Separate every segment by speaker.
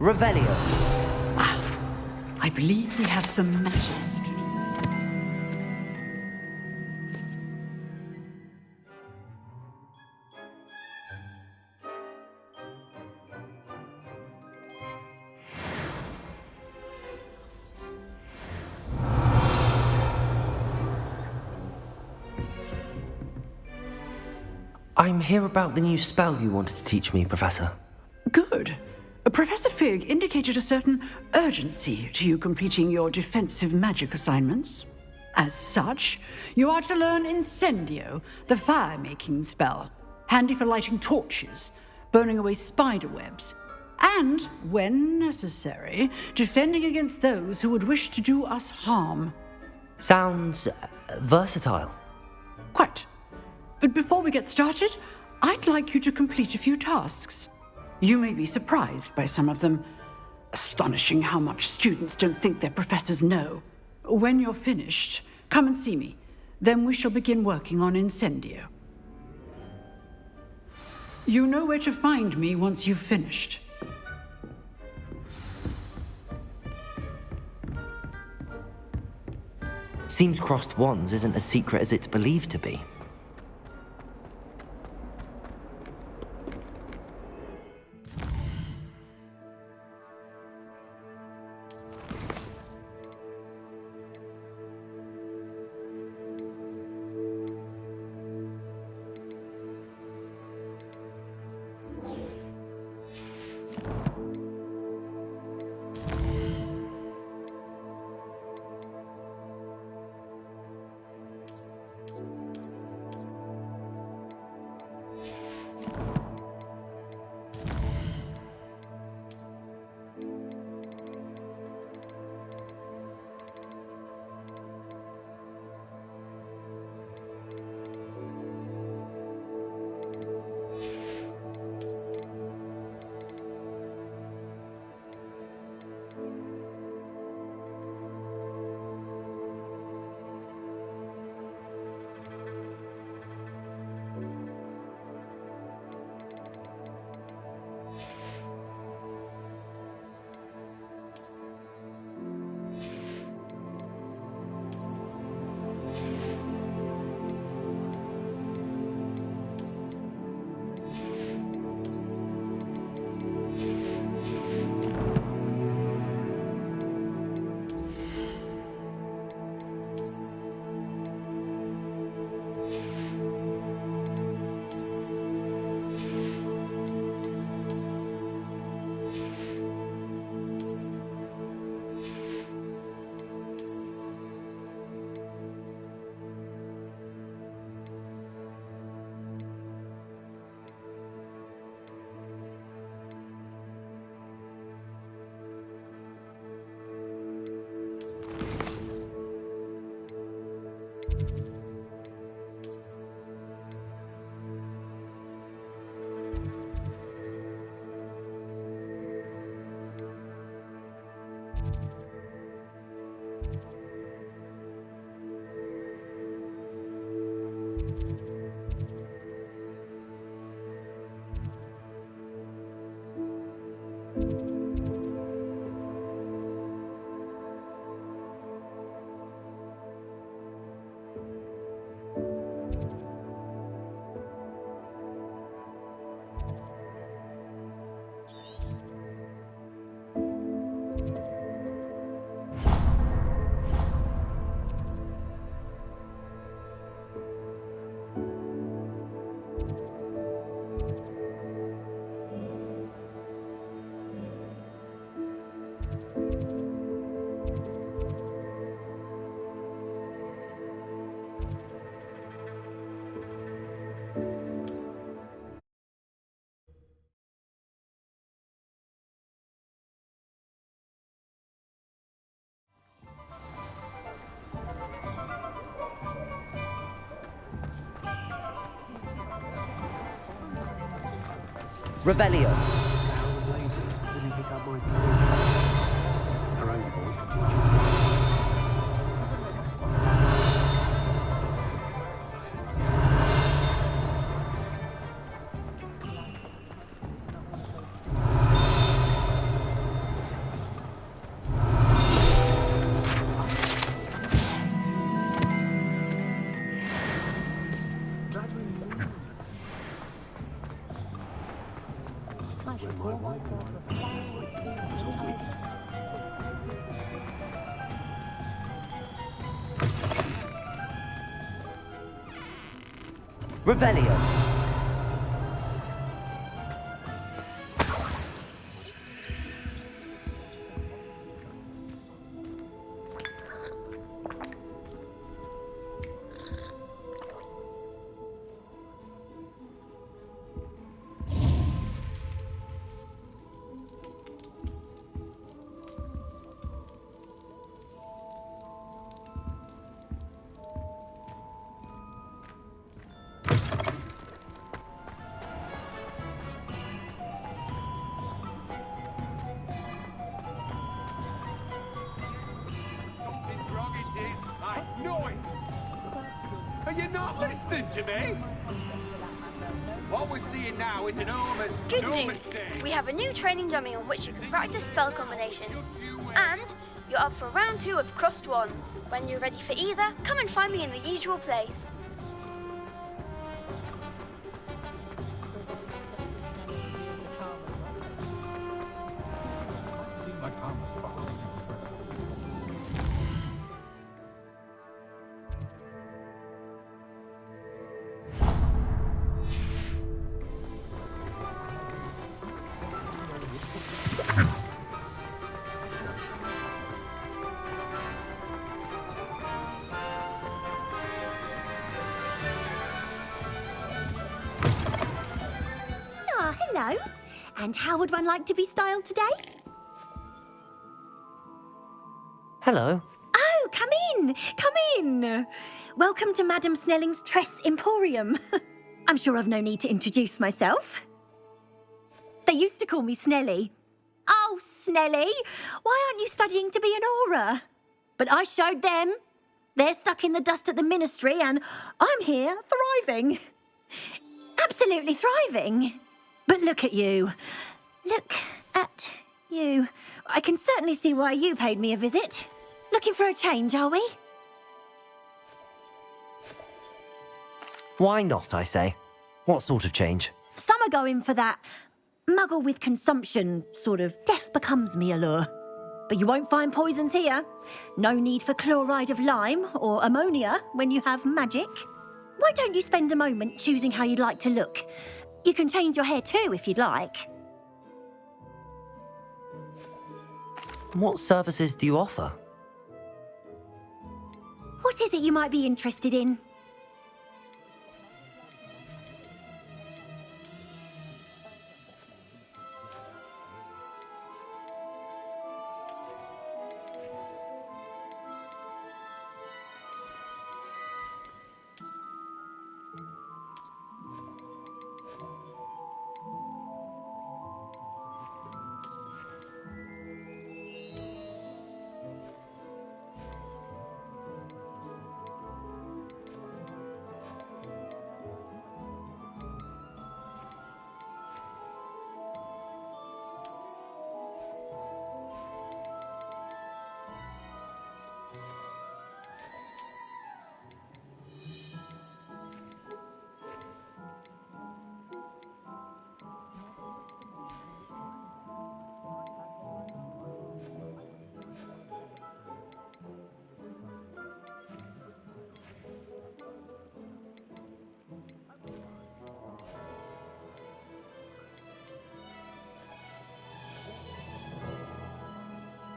Speaker 1: Revelio.
Speaker 2: I believe we have some matters to do.
Speaker 1: I'm here about the new spell you wanted to teach me, Professor.
Speaker 2: Good. Professor Fig indicated a certain urgency to you completing your defensive magic assignments. As such, you are to learn Incendio, the fire-making spell, handy for lighting torches, burning away spider webs, and, when necessary, defending against those who would wish to do us harm.
Speaker 1: Sounds versatile.
Speaker 2: Quite. But before we get started, I'd like you to complete a few tasks. You may be surprised by some of them. Astonishing how much students don't think their professors know. When you're finished, come and see me. Then we shall begin working on Incendio. You know where to find me once you've finished.
Speaker 1: Seems crossed wands isn't as secret as it's believed to be. Revelio. Revelio.
Speaker 3: Something's wrong indeed. I know it. Are you not listening to me? What we're seeing now is an omen.
Speaker 4: Good
Speaker 3: No
Speaker 4: news!
Speaker 3: mistake.
Speaker 4: We have a new training dummy on which you can practice spell combinations. And you're up for round 2 of Crossed Wands. When you're ready for either, come and find me in the usual place.
Speaker 5: Ah, hello. And how would one like to be styled today?
Speaker 1: Hello.
Speaker 5: Oh, come in, come in. Welcome to Madam Snelling's Tress Emporium. I'm sure I've no need to introduce myself. They used to call me Snelly. Oh, Snelly, why aren't you studying to be an aura? But I showed them. They're stuck in the dust at the ministry and I'm here thriving. Absolutely thriving. But look at you. Look at you. I can certainly see why you paid me a visit. Looking for a change, are we?
Speaker 1: Why not, I say? What sort of change?
Speaker 5: Some are going for that muggle with consumption, sort of death becomes me allure. But you won't find poisons here. No need for chloride of lime or ammonia when you have magic. Why don't you spend a moment choosing how you'd like to look? You can change your hair too if you'd like.
Speaker 1: What services do you offer?
Speaker 5: What is it you might be interested in?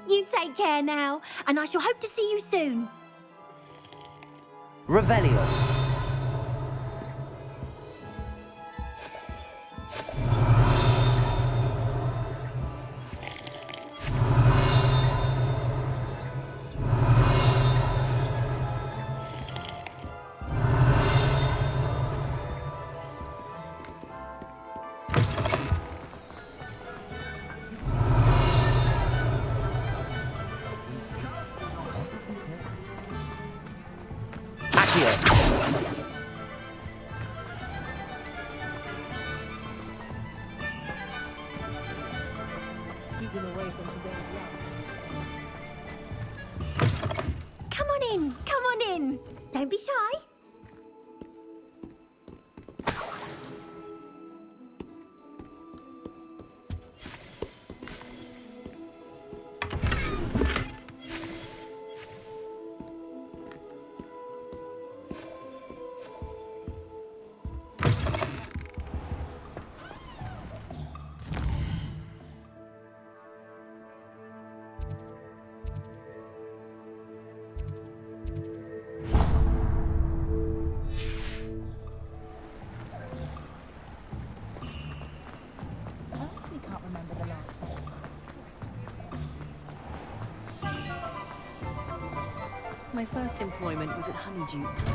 Speaker 5: You take care now, and I shall hope to see you soon.
Speaker 1: Revelio.
Speaker 5: Come on in. Don't be shy.
Speaker 6: My first employment was at Honeydews.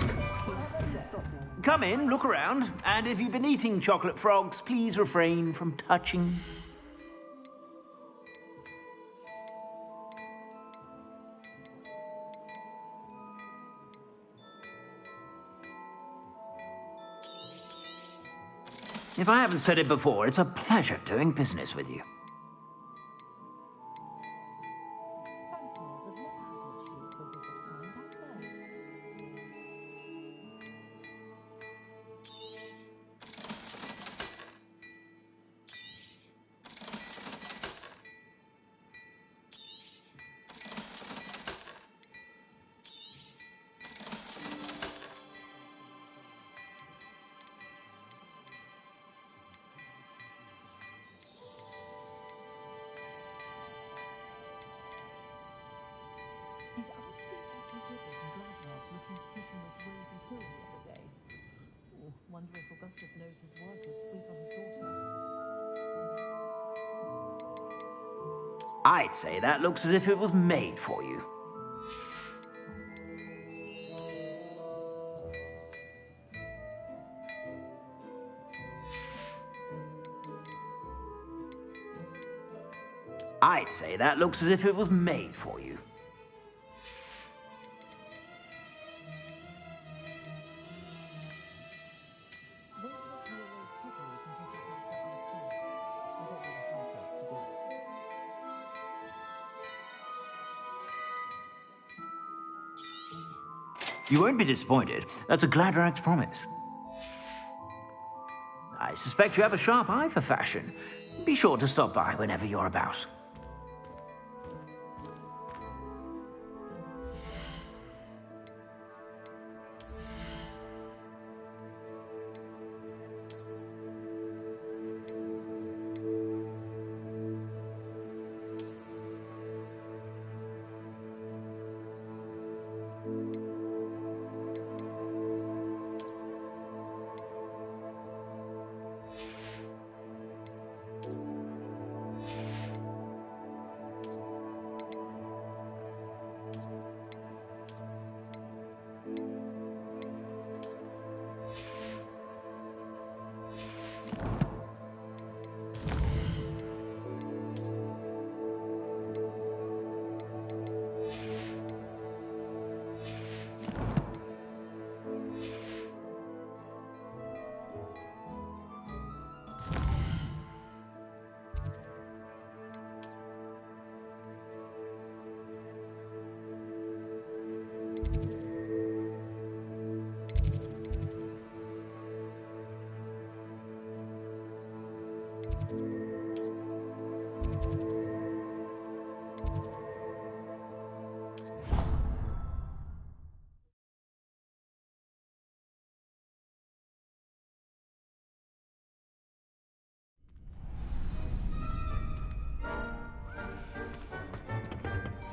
Speaker 7: Come in, look around, and if you've been eating chocolate frogs, please refrain from touching. If I haven't said it before, it's a pleasure doing business with you. I'd say that looks as if it was made for you. I'd say that looks as if it was made for you. You won't be disappointed. That's a Gladrag's promise. I suspect you have a sharp eye for fashion. Be sure to stop by whenever you're about.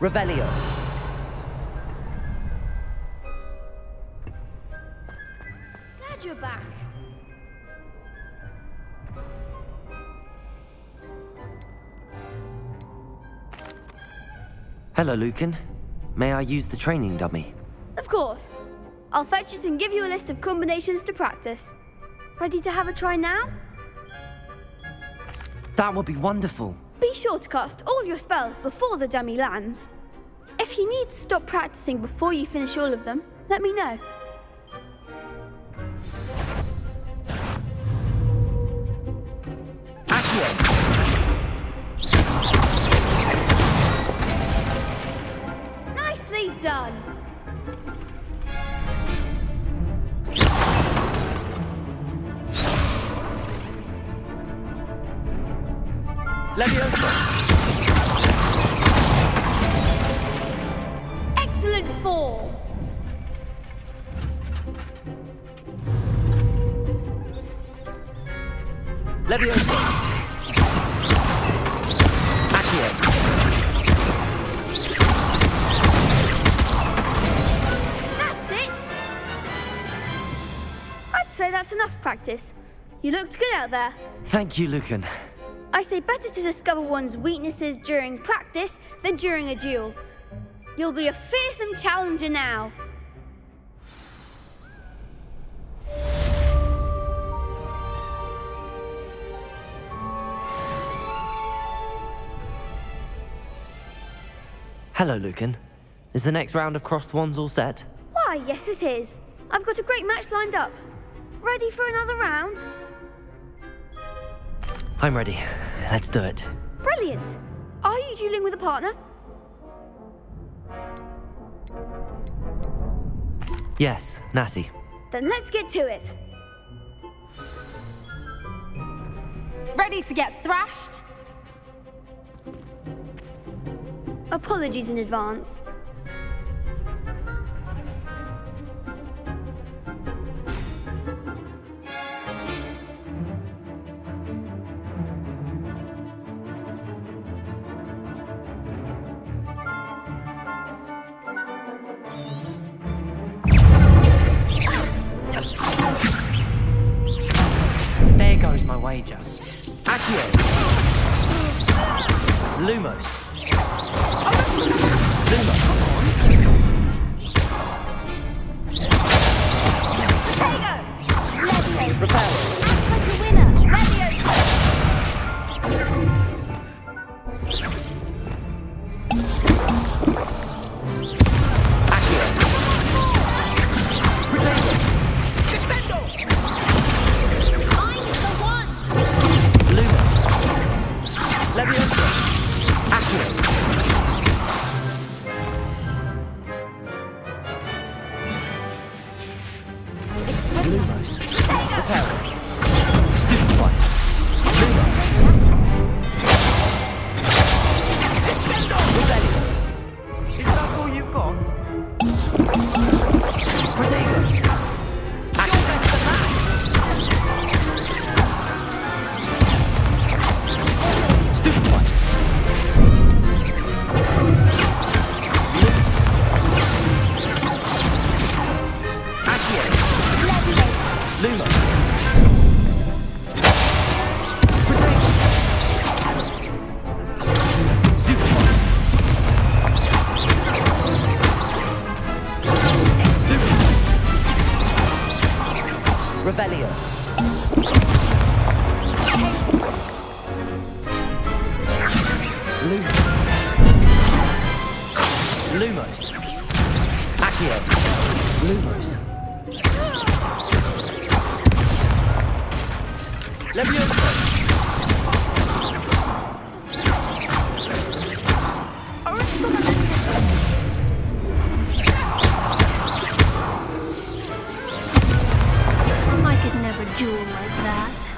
Speaker 1: Revelio.
Speaker 4: Glad you're back.
Speaker 1: Hello, Lucan. May I use the training dummy?
Speaker 4: Of course. I'll fetch it and give you a list of combinations to practice. Ready to have a try now?
Speaker 1: That would be wonderful.
Speaker 4: Be sure to cast all your spells before the dummy lands. If you need to stop practicing before you finish all of them, let me know. Nicely done!
Speaker 1: Leviosa!
Speaker 4: Excellent form!
Speaker 1: Leviosa! Accio!
Speaker 4: That's it! I'd say that's enough practice. You looked good out there.
Speaker 1: Thank you, Lucan.
Speaker 4: I say better to discover one's weaknesses during practice than during a duel. You'll be a fearsome challenger now.
Speaker 1: Hello, Lucan. Is the next round of Crossed Wands all set?
Speaker 4: Why, yes it is. I've got a great match lined up. Ready for another round?
Speaker 1: I'm ready. Let's do it.
Speaker 4: Brilliant. Are you dueling with a partner?
Speaker 1: Yes, Natty.
Speaker 4: Then let's get to it.
Speaker 8: Ready to get thrashed?
Speaker 4: Apologies in advance.
Speaker 1: There goes my wager. Accio. Lumos. Revelio. Lumos. Accio. Lumos. Levioso.
Speaker 4: I could never duel like that.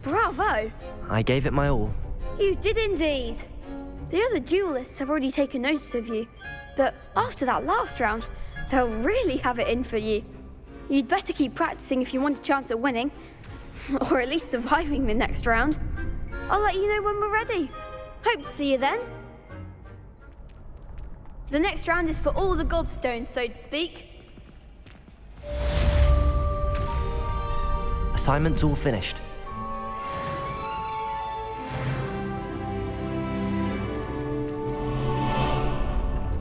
Speaker 4: Bravo!
Speaker 1: I gave it my all.
Speaker 4: You did indeed. The other duelists have already taken notice of you, but after that last round, they'll really have it in for you. You'd better keep practicing if you want a chance at winning, or at least surviving the next round. I'll let you know when we're ready. Hope to see you then. The next round is for all the gobstones, so to speak.
Speaker 1: Assignment's all finished.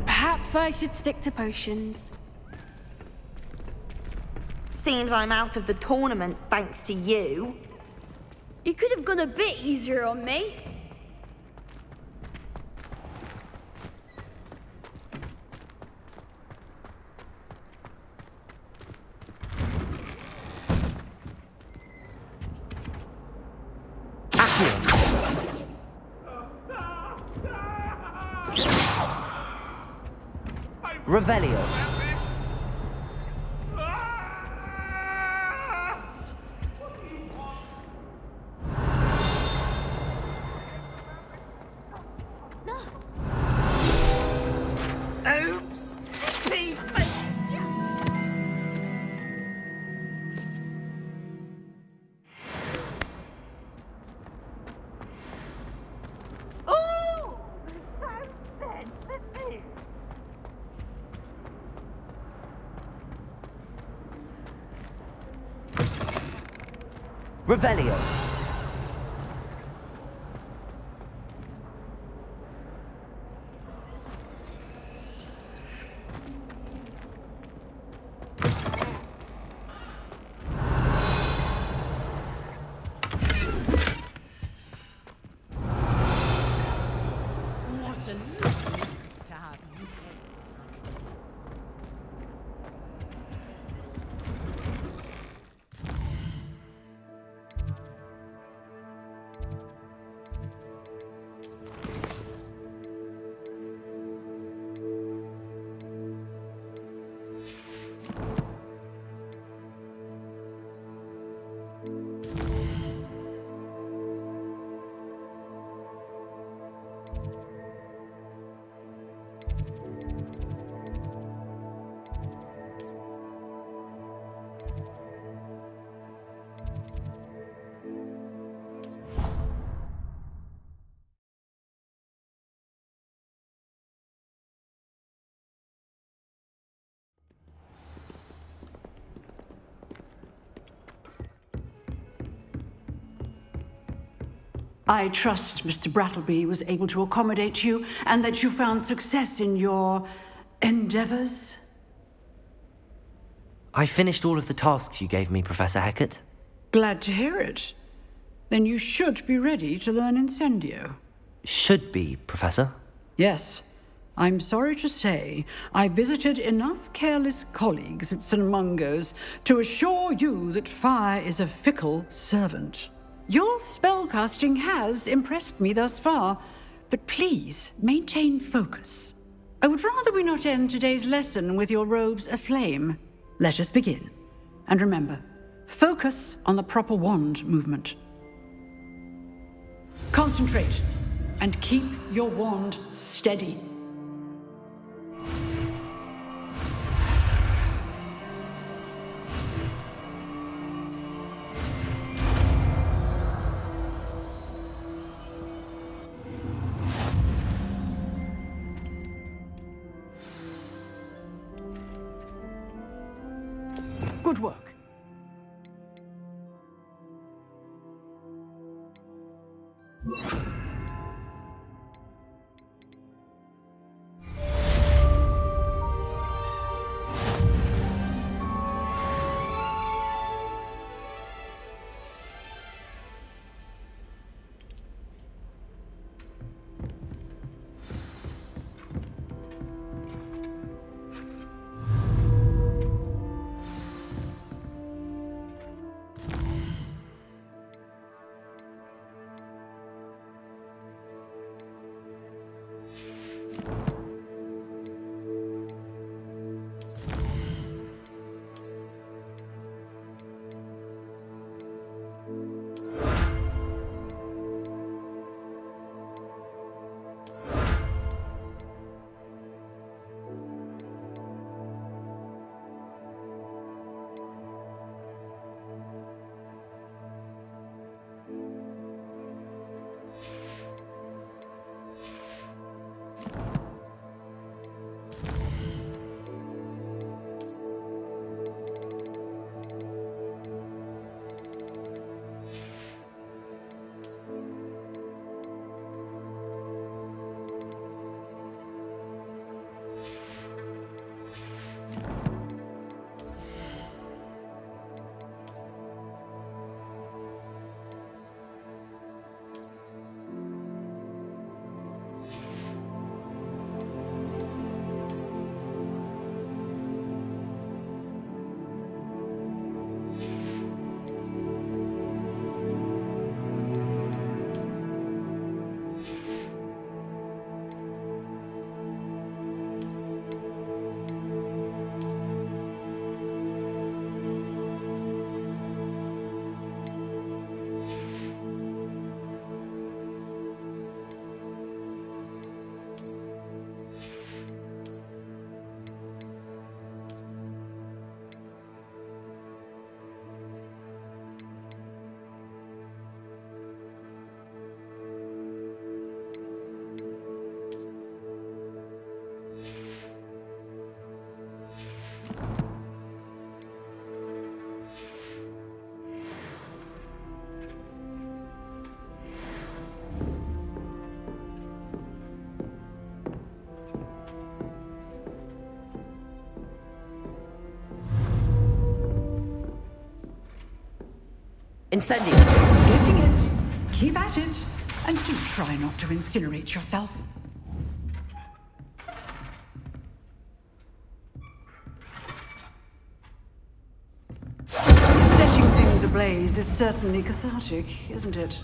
Speaker 8: Perhaps I should stick to potions.
Speaker 9: Seems I'm out of the tournament thanks to you.
Speaker 4: You could have gone a bit easier on me.
Speaker 1: Revelio.
Speaker 9: Oops! Oh! So sensitive!
Speaker 1: Revelio.
Speaker 2: I trust Mr. Brattleby was able to accommodate you and that you found success in your endeavors.
Speaker 1: I finished all of the tasks you gave me, Professor Hecat.
Speaker 2: Glad to hear it. Then you should be ready to learn Incendio.
Speaker 1: Should be, Professor.
Speaker 2: Yes. I'm sorry to say, I visited enough careless colleagues at St. Mungo's to assure you that fire is a fickle servant. Your spellcasting has impressed me thus far, but please maintain focus. I would rather we not end today's lesson with your robes aflame. Let us begin. And remember, focus on the proper wand movement. Concentrate and keep your wand steady. Good work.
Speaker 1: Incendio!
Speaker 2: Getting it. Keep at it. And do try not to incinerate yourself. ablaze is certainly cathartic, isn't it?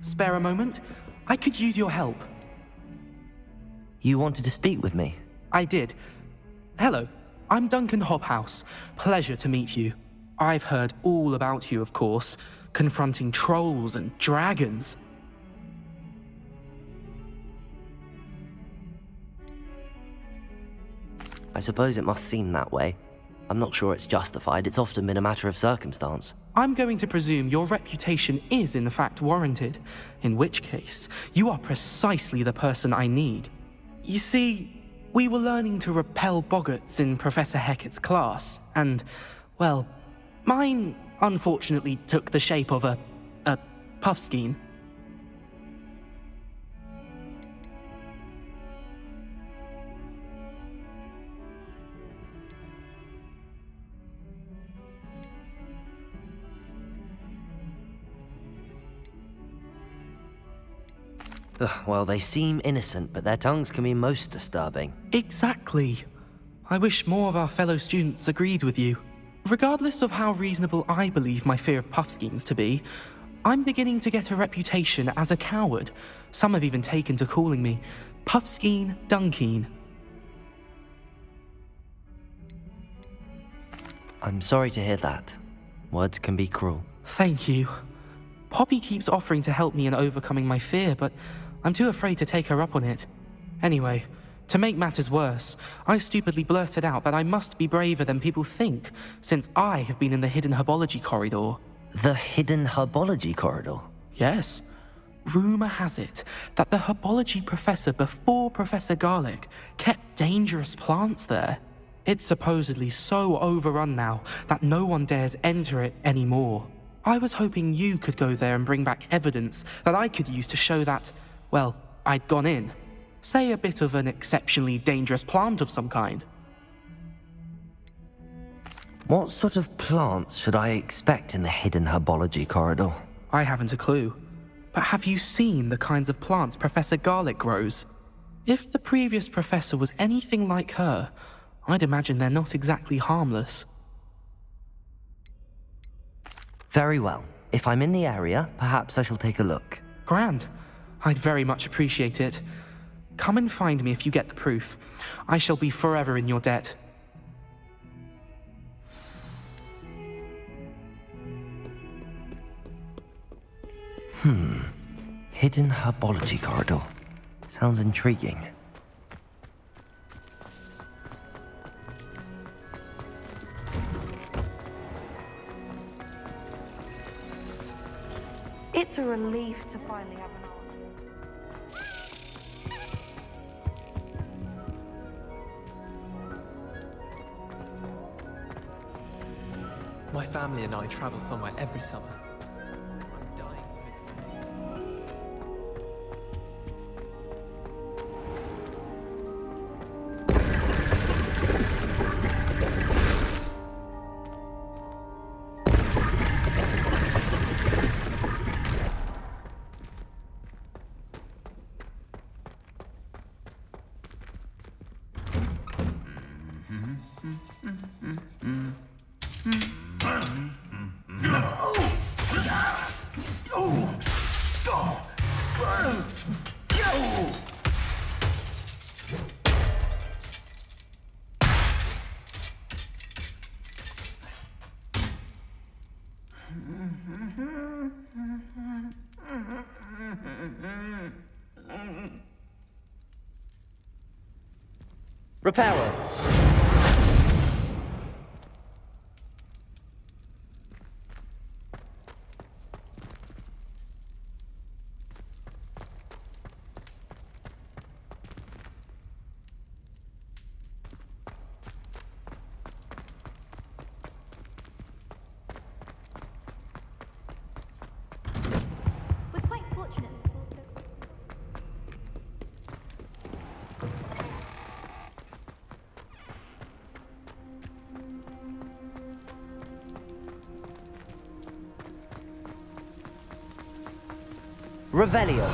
Speaker 10: Spare a moment? I could use your help.
Speaker 1: You wanted to speak with me?
Speaker 10: I did. Hello, I'm Duncan Hobhouse. Pleasure to meet you. I've heard all about you, of course, confronting trolls and dragons.
Speaker 1: I suppose it must seem that way. I'm not sure it's justified. It's often been a matter of circumstance.
Speaker 10: I'm going to presume your reputation is in fact warranted, in which case, you are precisely the person I need. You see, we were learning to repel boggarts in Professor Hecat's class, and, well, mine unfortunately took the shape of a puffskein.
Speaker 1: Well, they seem innocent, but their tongues can be most disturbing.
Speaker 10: Exactly. I wish more of our fellow students agreed with you. Regardless of how reasonable I believe my fear of puffskeins to be, I'm beginning to get a reputation as a coward. Some have even taken to calling me Puffskeen Dunkeen.
Speaker 1: I'm sorry to hear that. Words can be cruel.
Speaker 10: Thank you. Poppy keeps offering to help me in overcoming my fear, but I'm too afraid to take her up on it. Anyway, to make matters worse, I stupidly blurted out that I must be braver than people think, since I have been in the hidden herbology corridor.
Speaker 1: The hidden herbology corridor?
Speaker 10: Yes. Rumour has it that the herbology professor before Professor Garlic kept dangerous plants there. It's supposedly so overrun now that no one dares enter it anymore. I was hoping you could go there and bring back evidence that I could use to show that, well, I'd gone in. Say a bit of an exceptionally dangerous plant of some kind.
Speaker 1: What sort of plants should I expect in the hidden herbology corridor?
Speaker 10: I haven't a clue. But have you seen the kinds of plants Professor Garlic grows? If the previous professor was anything like her, I'd imagine they're not exactly harmless.
Speaker 1: Very well. If I'm in the area, perhaps I shall take a look.
Speaker 10: Grand. I'd very much appreciate it. Come and find me if you get the proof. I shall be forever in your debt.
Speaker 1: Hidden herbology corridor. Sounds intriguing.
Speaker 6: It's a relief to finally have an answer.
Speaker 11: My family and I travel somewhere every summer. I'm dying to visit.
Speaker 1: Reparo.
Speaker 5: We're quite fortunate.
Speaker 1: Revelio.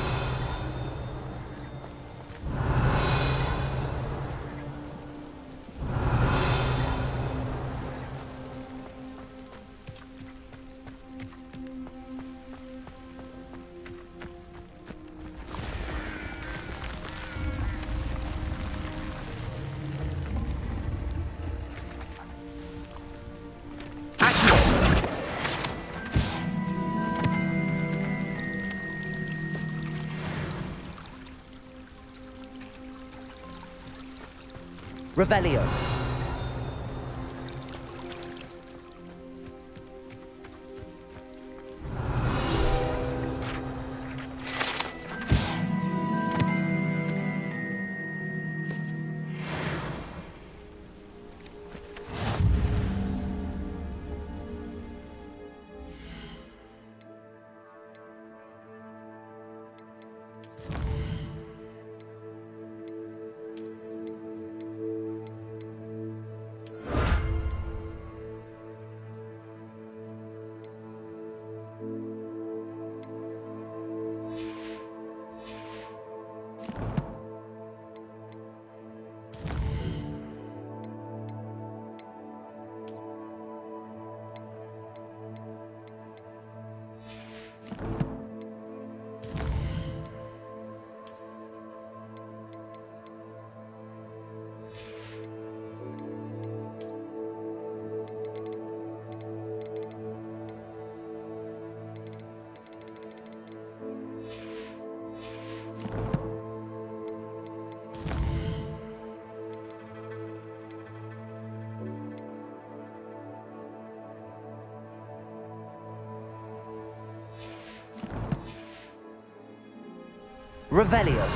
Speaker 1: Revelio. Revelio.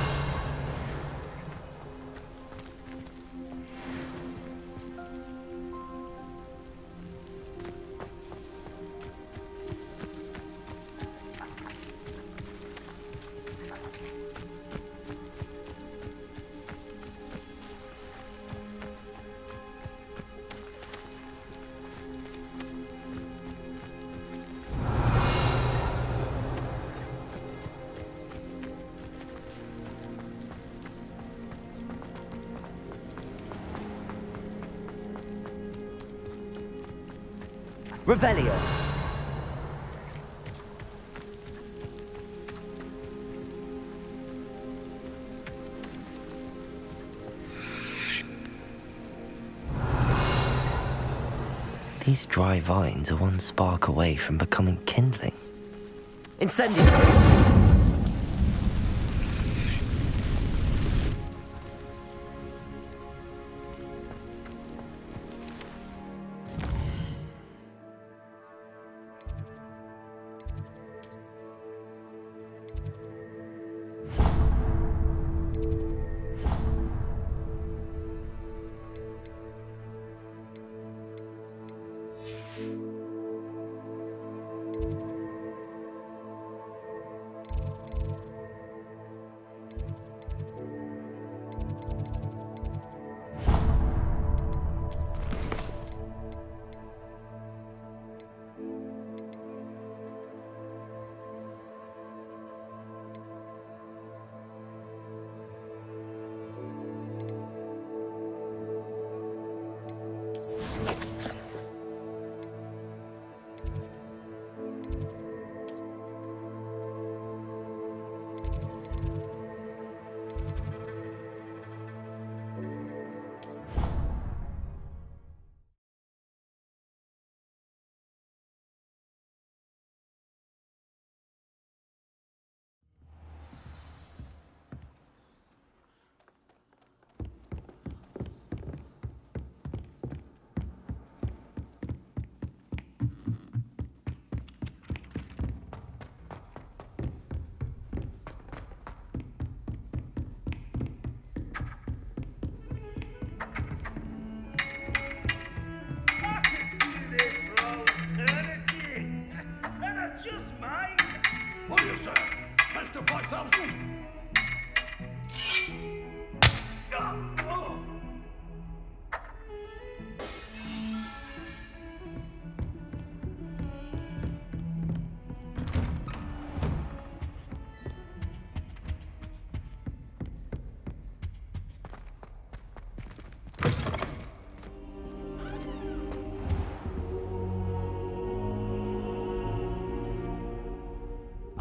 Speaker 1: Revelio. These dry vines are one spark away from becoming kindling. Incendio!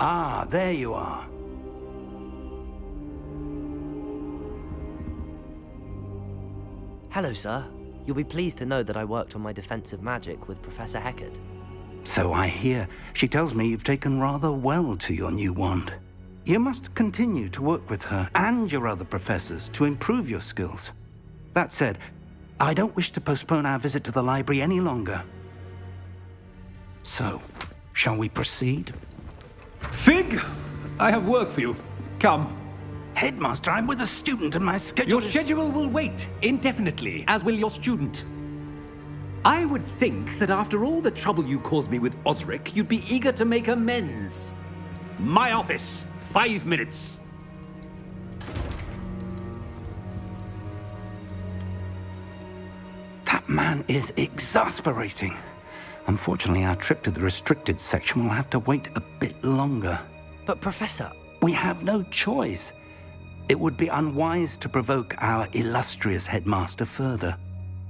Speaker 12: Ah, there you are.
Speaker 1: Hello, sir. You'll be pleased to know that I worked on my defensive magic with Professor Heckard.
Speaker 12: So I hear. She tells me you've taken rather well to your new wand. You must continue to work with her and your other professors to improve your skills. That said, I don't wish to postpone our visit to the library any longer. So, shall we proceed?
Speaker 13: Fig! I have work for you. Come.
Speaker 12: Headmaster, I'm with a student and my schedule
Speaker 13: Your schedule will wait indefinitely, as will your student. I would think that after all the trouble you caused me with Osric, you'd be eager to make amends. My office, 5 minutes.
Speaker 12: That man is exasperating. Unfortunately, our trip to the restricted section will have to wait a bit longer.
Speaker 1: But, Professor...
Speaker 12: We have no choice. It would be unwise to provoke our illustrious headmaster further.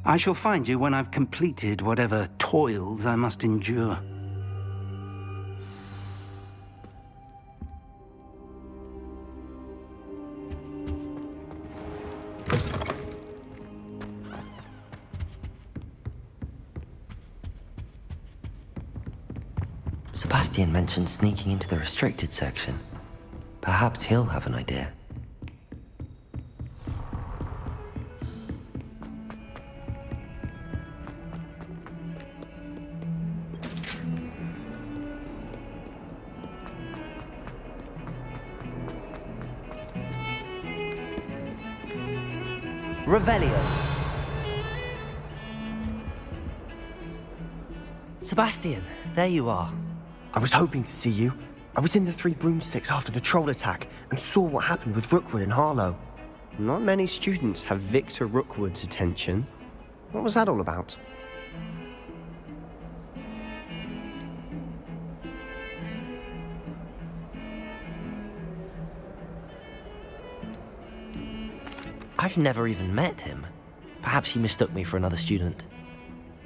Speaker 12: I shall find you when I've completed whatever toils I must endure.
Speaker 1: Sebastian mentioned sneaking into the restricted section. Perhaps he'll have an idea. Revelio. Sebastian, there you are.
Speaker 14: I was hoping to see you. I was in the Three Broomsticks after the troll attack and saw what happened with Rookwood and Harlow.
Speaker 15: Not many students have Victor Rookwood's attention. What was that all about?
Speaker 1: I've never even met him. Perhaps he mistook me for another student.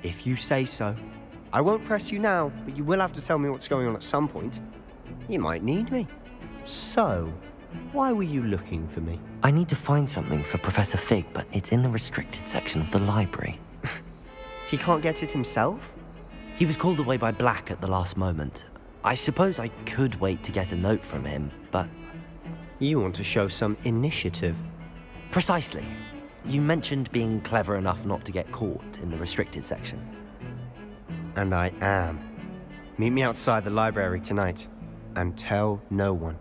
Speaker 15: If you say so. I won't press you now, but you will have to tell me what's going on at some point. You might need me. So, why were you looking for me?
Speaker 1: I need to find something for Professor Fig, but it's in the restricted section of the library.
Speaker 15: He can't get it himself?
Speaker 1: He was called away by Black at the last moment. I suppose I could wait to get a note from him, but...
Speaker 15: You want to show some initiative.
Speaker 1: Precisely. You mentioned being clever enough not to get caught in the restricted section.
Speaker 15: And I am. Meet me outside the library tonight, and tell no one.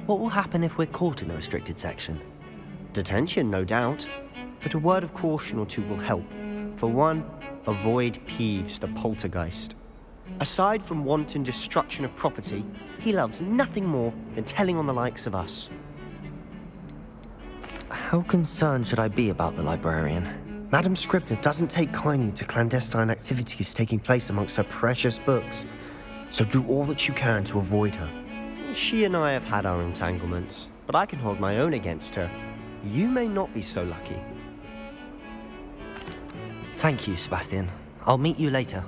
Speaker 1: What will happen if we're caught in the restricted section?
Speaker 15: Detention, no doubt. But a word of caution or two will help. For one, avoid Peeves, the poltergeist. Aside from wanton destruction of property, he loves nothing more than telling on the likes of us.
Speaker 1: How concerned should I be about the librarian?
Speaker 14: Madam Scribner doesn't take kindly to clandestine activities taking place amongst her precious books, so do all that you can to avoid her.
Speaker 15: She and I have had our entanglements, but I can hold my own against her. You may not be so lucky.
Speaker 1: Thank you, Sebastian. I'll meet you later.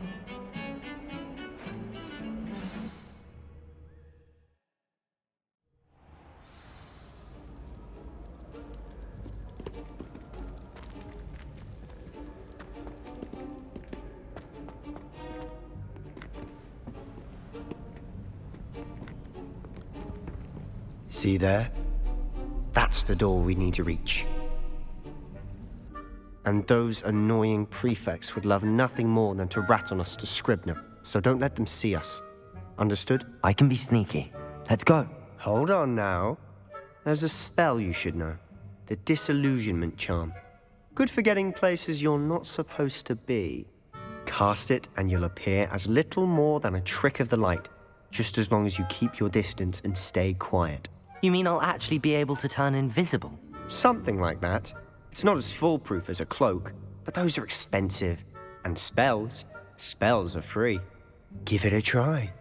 Speaker 15: See there? That's the door we need to reach. And those annoying prefects would love nothing more than to rat on us to Scribner, so don't let them see us. Understood?
Speaker 1: I can be sneaky. Let's go.
Speaker 15: Hold on now. There's a spell you should know. The Disillusionment Charm. Good for getting places you're not supposed to be. Cast it and you'll appear as little more than a trick of the light. just as long as you keep your distance and stay quiet.
Speaker 1: You mean I'll actually be able to turn invisible?
Speaker 15: Something like that. It's not as foolproof as a cloak, but those are expensive. And spells are free. Give it a try.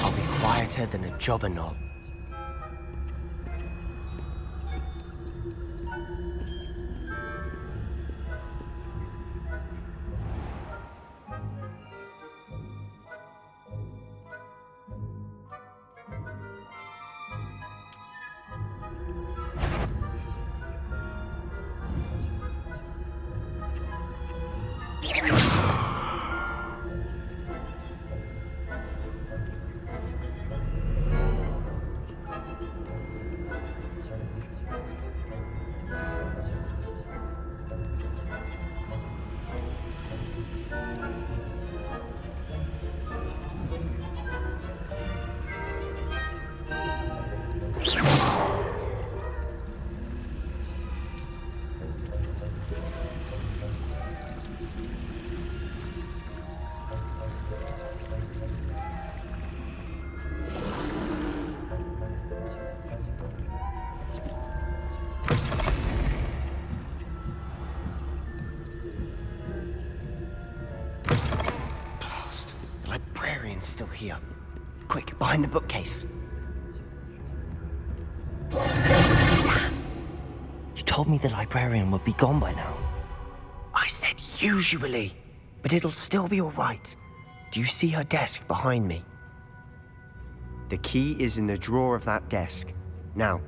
Speaker 15: I'll be quieter than a jobberknoll. Still here. Quick, behind the bookcase.
Speaker 1: You told me the librarian would be gone by now.
Speaker 15: I said usually, but it'll still be all right. Do you see her desk behind me? The key is in the drawer of that desk. Now,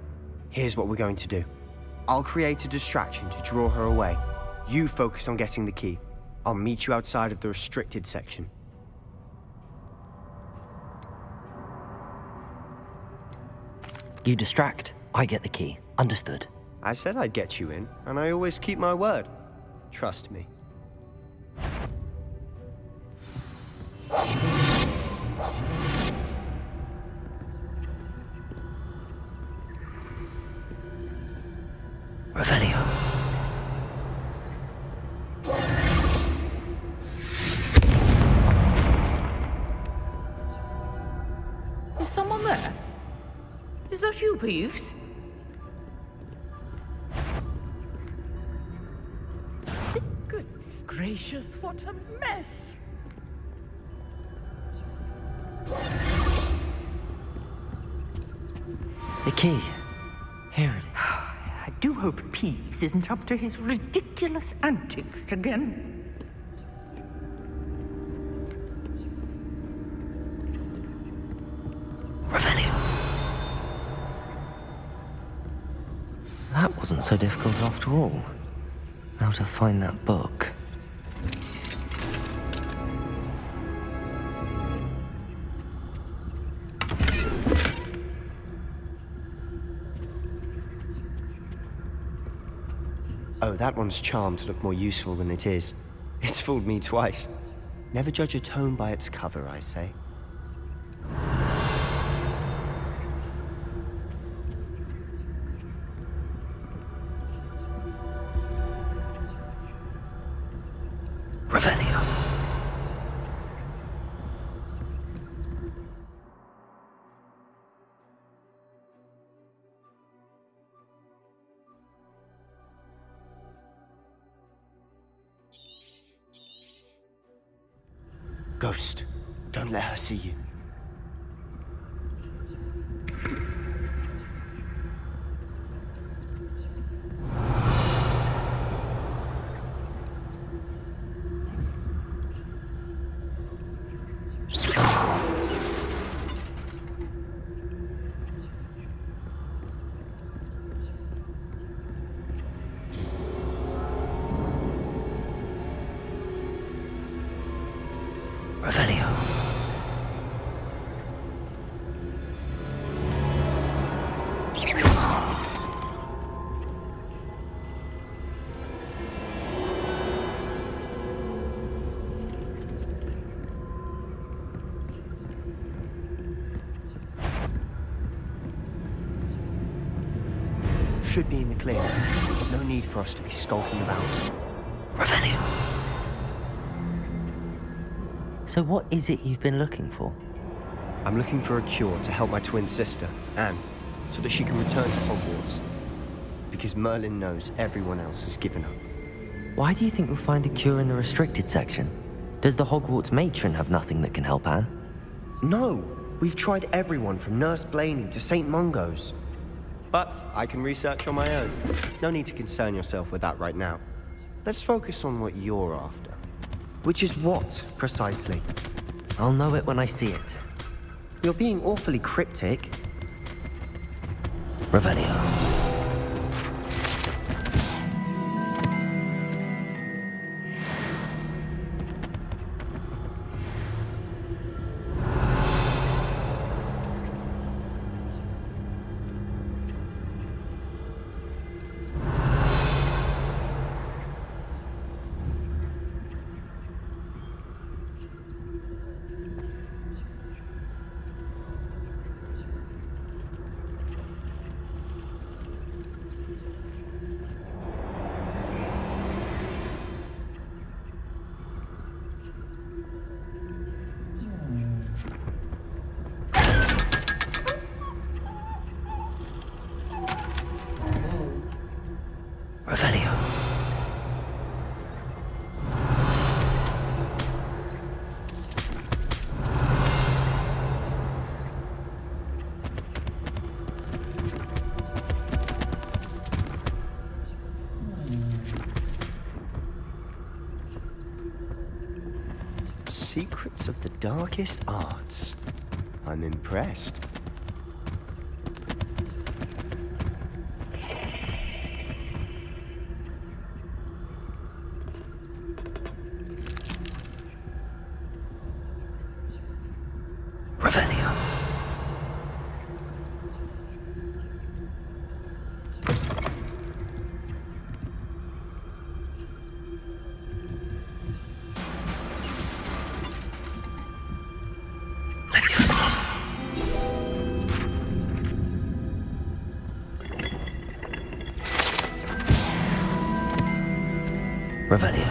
Speaker 15: here's what we're going to do. I'll create a distraction to draw her away. You focus on getting the key. I'll meet you outside of the restricted section.
Speaker 1: You distract, I get the key. Understood.
Speaker 15: I said I'd get you in, and I always keep my word. Trust me.
Speaker 1: Revelio.
Speaker 2: Is someone there? Is that you, Peeves? Goodness gracious, what a mess!
Speaker 1: The key. Here it is.
Speaker 2: I do hope Peeves isn't up to his ridiculous antics again.
Speaker 1: Revelio. That wasn't so difficult after all. Now to find that book.
Speaker 15: Oh, that one's charmed to look more useful than it is. It's fooled me twice. Never judge a tome by its cover, I say.
Speaker 1: Revelio.
Speaker 15: Ghost, don't let her see you. Should be in the clear. There's no need for us to be skulking about.
Speaker 1: Revelio. So what is it you've been looking for?
Speaker 15: I'm looking for a cure to help my twin sister, Anne, so that she can return to Hogwarts. Because Merlin knows everyone else has given up.
Speaker 1: Why do you think you'll find a cure in the restricted section? Does the Hogwarts matron have nothing that can help Anne?
Speaker 15: No! We've tried everyone from Nurse Blaney to St. Mungo's. But I can research on my own. No need to concern yourself with that right now. Let's focus on what you're after. Which is what, precisely?
Speaker 1: I'll know it when I see it.
Speaker 15: You're being awfully cryptic.
Speaker 1: Revelio. Revelio.
Speaker 15: Secrets of the darkest arts. I'm impressed.
Speaker 1: Revelio. Revelio.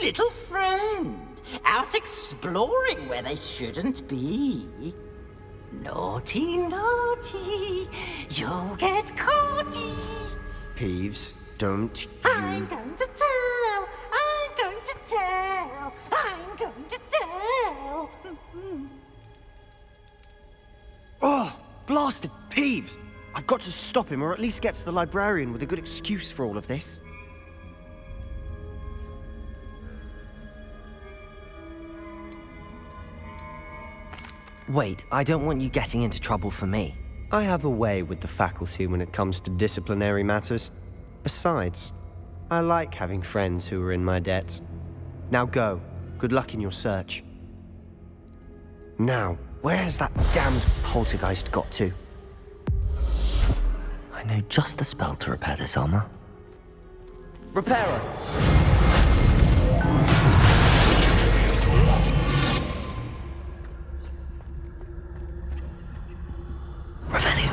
Speaker 16: Little friend, out exploring where they shouldn't be. Naughty, naughty, you'll get caughty.
Speaker 15: Peeves, don't you...
Speaker 16: I'm going to tell, I'm going to tell, I'm going to tell.
Speaker 15: Oh, blasted Peeves! I've got to stop him, or at least get to the librarian with a good excuse for all of this.
Speaker 1: Wait, I don't want you getting into trouble for me.
Speaker 15: I have a way with the faculty when it comes to disciplinary matters. Besides, I like having friends who are in my debt. Now go. Good luck in your search. Now, where has that damned poltergeist got to?
Speaker 1: I know just the spell to repair this armor. Repairer! Revelio.